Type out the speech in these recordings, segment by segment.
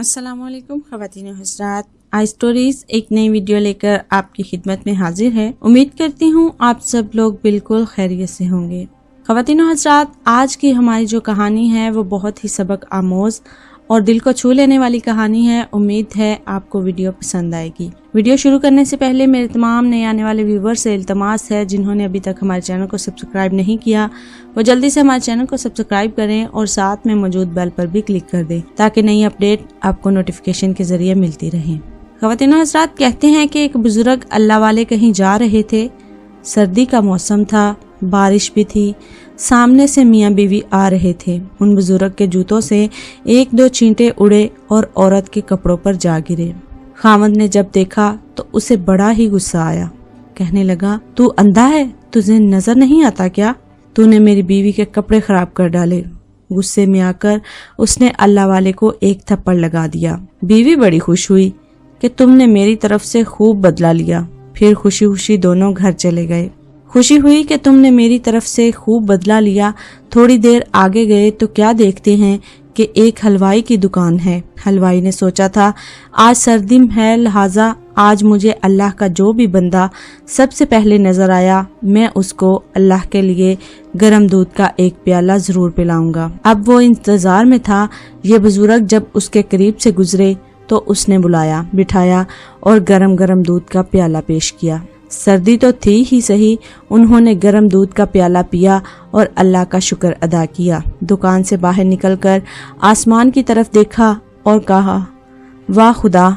अस्सलाम वालेकुम ख़वातीन व हज़रात, आई स्टोरीज एक नई वीडियो लेकर आपकी खिदमत में हाजिर है। उम्मीद करती हूँ आप सब लोग बिल्कुल खैरियत से होंगे। ख़वातीन व हज़रात, आज की हमारी जो कहानी है वो बहुत ही सबक आमोज और दिल को छू लेने वाली कहानी है। उम्मीद है आपको वीडियो पसंद आएगी। वीडियो शुरू करने से पहले मेरे तमाम नए आने वाले व्यूवर्स से इल्तमास है, जिन्होंने अभी तक हमारे चैनल को सब्सक्राइब नहीं किया वो जल्दी से हमारे चैनल को सब्सक्राइब करें और साथ में मौजूद बेल पर भी क्लिक कर दें ताकि नई अपडेट आपको नोटिफिकेशन के जरिए मिलती रहे। ख़वातीन व हज़रात, कहते हैं कि एक बुजुर्ग अल्लाह वाले कहीं जा रहे थे। सर्दी का मौसम था, बारिश भी थी। सामने से मियाँ बीवी आ रहे थे। उन बुजुर्ग के जूतों से एक दो छींटे उड़े और औरत के कपड़ों पर जा गिरे। खामद ने जब देखा तो उसे बड़ा ही गुस्सा आया। कहने लगा, तू अंधा है? तुझे नजर नहीं आता क्या? तूने मेरी बीवी के कपड़े खराब कर डाले। गुस्से में आकर उसने अल्लाह वाले को एक थप्पड़ लगा दिया। बीवी बड़ी खुश हुई कि तुमने मेरी तरफ से खूब बदला लिया। फिर खुशी खुशी दोनों घर चले गए। खुशी हुई कि तुमने मेरी तरफ से खूब बदला लिया। थोड़ी देर आगे गए तो क्या देखते हैं कि एक हलवाई की दुकान है। हलवाई ने सोचा था आज सर्दी है, लिहाजा आज मुझे अल्लाह का जो भी बंदा सबसे पहले नजर आया मैं उसको अल्लाह के लिए गरम दूध का एक प्याला जरूर पिलाऊंगा। अब वो इंतजार में था। ये बुजुर्ग जब उसके करीब से गुजरे तो उसने बुलाया, बिठाया और गरम गरम दूध का प्याला पेश किया। सर्दी तो थी ही सही, उन्होंने गरम दूध का प्याला पिया और अल्लाह का शुक्र अदा किया। दुकान से बाहर निकलकर आसमान की तरफ देखा और कहा, वाह खुदा,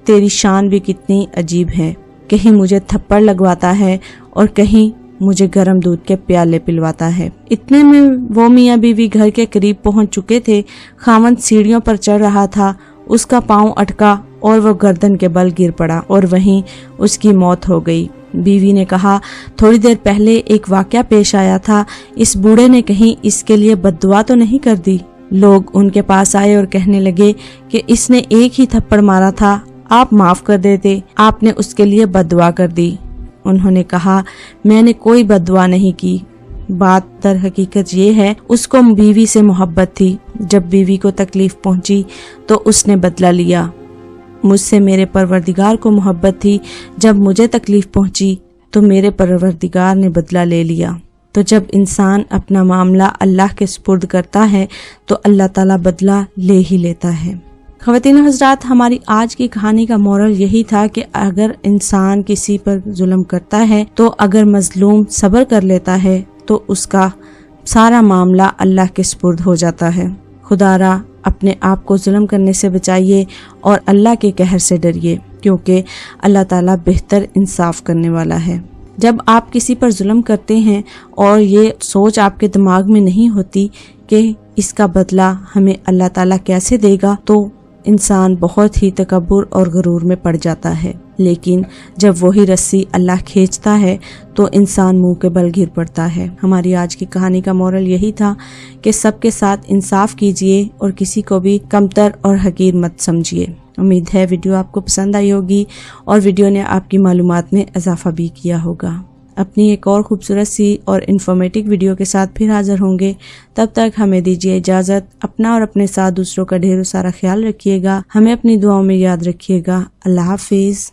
तेरी शान भी कितनी अजीब है। कहीं मुझे थप्पड़ लगवाता है और कहीं मुझे गरम दूध के प्याले पिलवाता है। इतने में वो मियाँ बीवी घर के करीब पहुंच चुके थे। खामद सीढ़ियों पर चढ़ रहा था। उसका पांव अटका और वो गर्दन के बल गिर पड़ा और वहीं उसकी मौत हो गई। बीवी ने कहा, थोड़ी देर पहले एक वाकया पेश आया था। इस बूढ़े ने कहीं इसके लिए बद्दुआ तो नहीं कर दी? लोग उनके पास आए और कहने लगे कि इसने एक ही थप्पड़ मारा था, आप माफ कर देते, आपने उसके लिए बद्दुआ कर दी। उन्होंने कहा, मैंने कोई बद्दुआ नहीं की। बात दर हकीकत ये है, उसको बीवी से मोहब्बत थी। जब बीवी को तकलीफ पहुंची तो उसने बदला लिया। मुझसे मेरे परवरदिगार को मोहब्बत थी। जब मुझे तकलीफ पहुंची तो मेरे परवरदिगार ने बदला ले लिया। तो जब इंसान अपना मामला अल्लाह के सुपुर्द करता है तो अल्लाह ताला बदला ले ही लेता है। ख़वातीन हज़रात, हमारी आज की कहानी का मोरल यही था कि अगर इंसान किसी पर जुल्म करता है तो अगर मजलूम सब्र कर लेता है तो उसका सारा मामला अल्लाह के सुपुर्द हो जाता है। खुदारा अपने आप को जुल्म करने से बचाइए और अल्लाह के कहर से डरिए, क्योंकि अल्लाह ताला बेहतर इंसाफ करने वाला है। जब आप किसी पर जुल्म करते हैं और ये सोच आपके दिमाग में नहीं होती कि इसका बदला हमें अल्लाह ताला कैसे देगा, तो इंसान बहुत ही तकब्बुर और गरूर में पड़ जाता है। लेकिन जब वही रस्सी अल्लाह खींचता है तो इंसान मुंह के बल गिर पड़ता है। हमारी आज की कहानी का मोरल यही था कि सबके साथ इंसाफ कीजिए और किसी को भी कमतर और हकीर मत समझिए। उम्मीद है वीडियो आपको पसंद आई होगी और वीडियो ने आपकी मालूमात में इजाफा भी किया होगा। अपनी एक और खूबसूरत सी और इन्फॉर्मेटिव वीडियो के साथ फिर हाजिर होंगे। तब तक हमें दीजिए इजाज़त। अपना और अपने साथ दूसरों का ढेरों सारा ख्याल रखिएगा। हमें अपनी दुआओं में याद रखिएगा। अल्लाह हाफिज़।